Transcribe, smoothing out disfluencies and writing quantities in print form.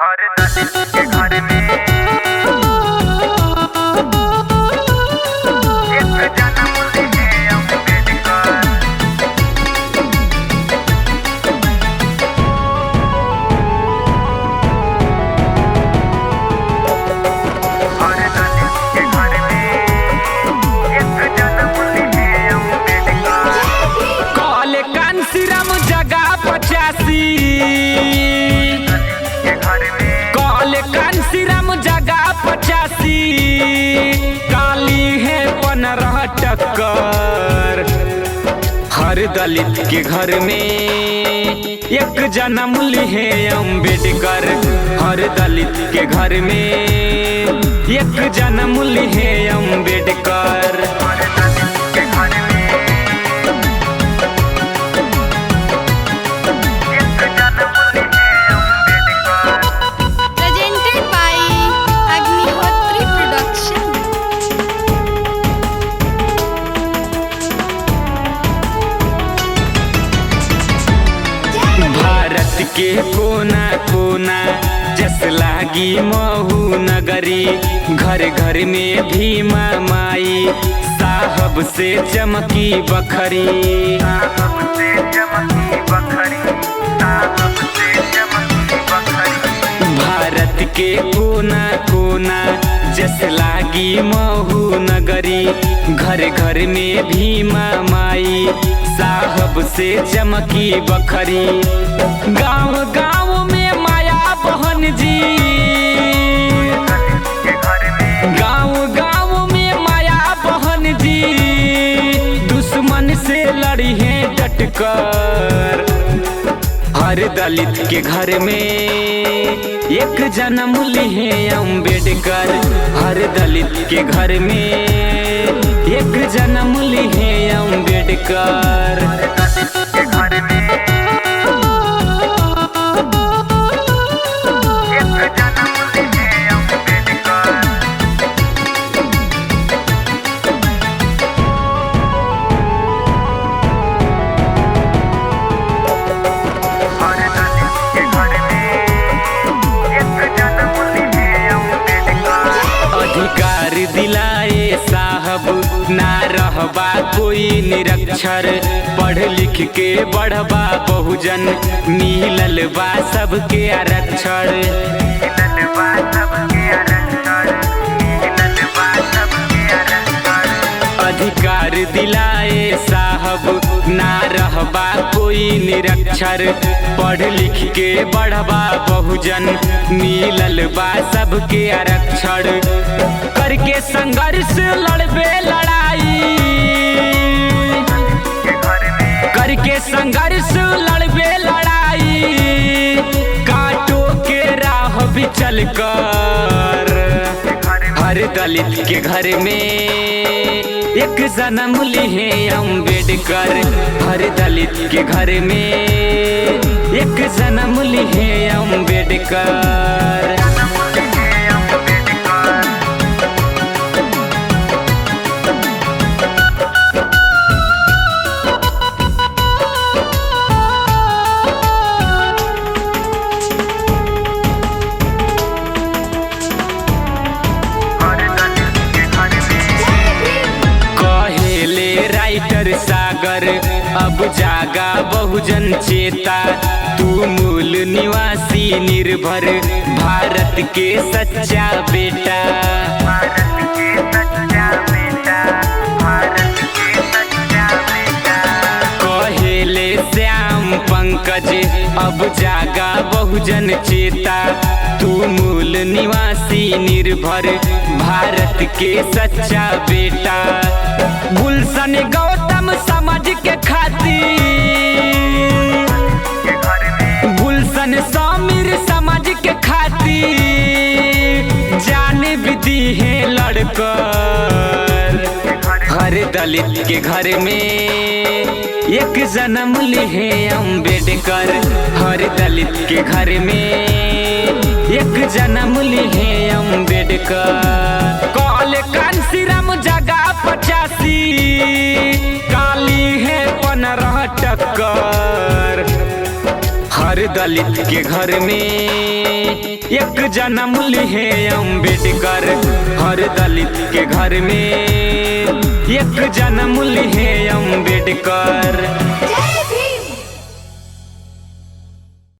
हर दलित के घर में एक जन्म लिए अम्बेडकर। हर दलित के घर में एक जन्म लिए अम्बेडकर। कॉल कांसीराम जगह 85 कॉल कांसीराम जगह 85 काली है 15 टक्कर। हर दलित के घर में एक जन्म लिए अम्बेडकर। हर दलित के घर में एक जन्म लिए अम्बेडकर। हर दलित के घर में एक जन्म लिए Ambedkar. Presented by Agnihotri Production. Bharat के कोना कोना जस लागी महू नगरी। घर घर में भीमा माई साहब से चमकी बखरी। साहब से चमकी बखरी, साहब से चमकी बखरी। भारत के कोना कोना जस लागी महू नगरी। घर घर में भीमा माई साहब से चमकी बखरी। गांव गांव में माया बहन जी। दलित के घर में गांव गांव में माया बहन जी दुश्मन से लड़ी है डटकर। हर दलित के घर में एक जन्म लिए अम्बेडकर। हर दलित के घर में एक जन्म लिए अम्बेडकर। दलित के घर में एक जन्म लिए अम्बेडकर। हर दलित के घर में एक जन्म लिए अम्बेडकर। अधिकार दिलाए साहब ना रहबा कोई निरक्षर। पढ़ लिख के बढ़बा बहुजन मिलल बा सबके आरक्षण। मिलल बा सबके आरक्षण, मिलल बा सबके आरक्षण। अधिकार दिलाए साहब ना रहबा कोई निरक्षर। पढ़ लिख के बढ़बा बहुजन मिलल बा सबके आरक्षण। करके संघर्ष लड़बे लड़ाई। के घर में करके संघर्ष लड़बे लड़ाई। कांटों के राह भी चल कर। हर दलित के घर में एक जन्म लिए अम्बेडकर। हर दलित के घर में एक जन्म लिए अम्बेडकर। जन्म लिए अम्बेडकर। हर दलित के घर में कहेले राइटर सागर अब जागा बहुजन चेता। तू मूल निवासी निर्भर भारत के सच्चा बेटा। भारत के सच्चा बेटा, भारत के सच्चा बेटा। कहेले श्याम पंकज अब जागा बहुजन चेता। तू मूल निवासी निर्भर भारत के सच्चा बेटा। गुलशन गौतम समझ के खातिर। के घर में गुलशन समीर समझ के खातिर जाने भी दी है लड़कर। हर दलित के घर में एक जन्म लिए अम्बेडकर। हर दलित के घर में एक जन्म लिए अम्बेडकर। कॉल कांसीराम जगह 85 काली है 15 टक्कर। हर दलित के घर में एक जन्म लिए अम्बेडकर हर दलित के घर में, एक जन्म लिए अम्बेडकर।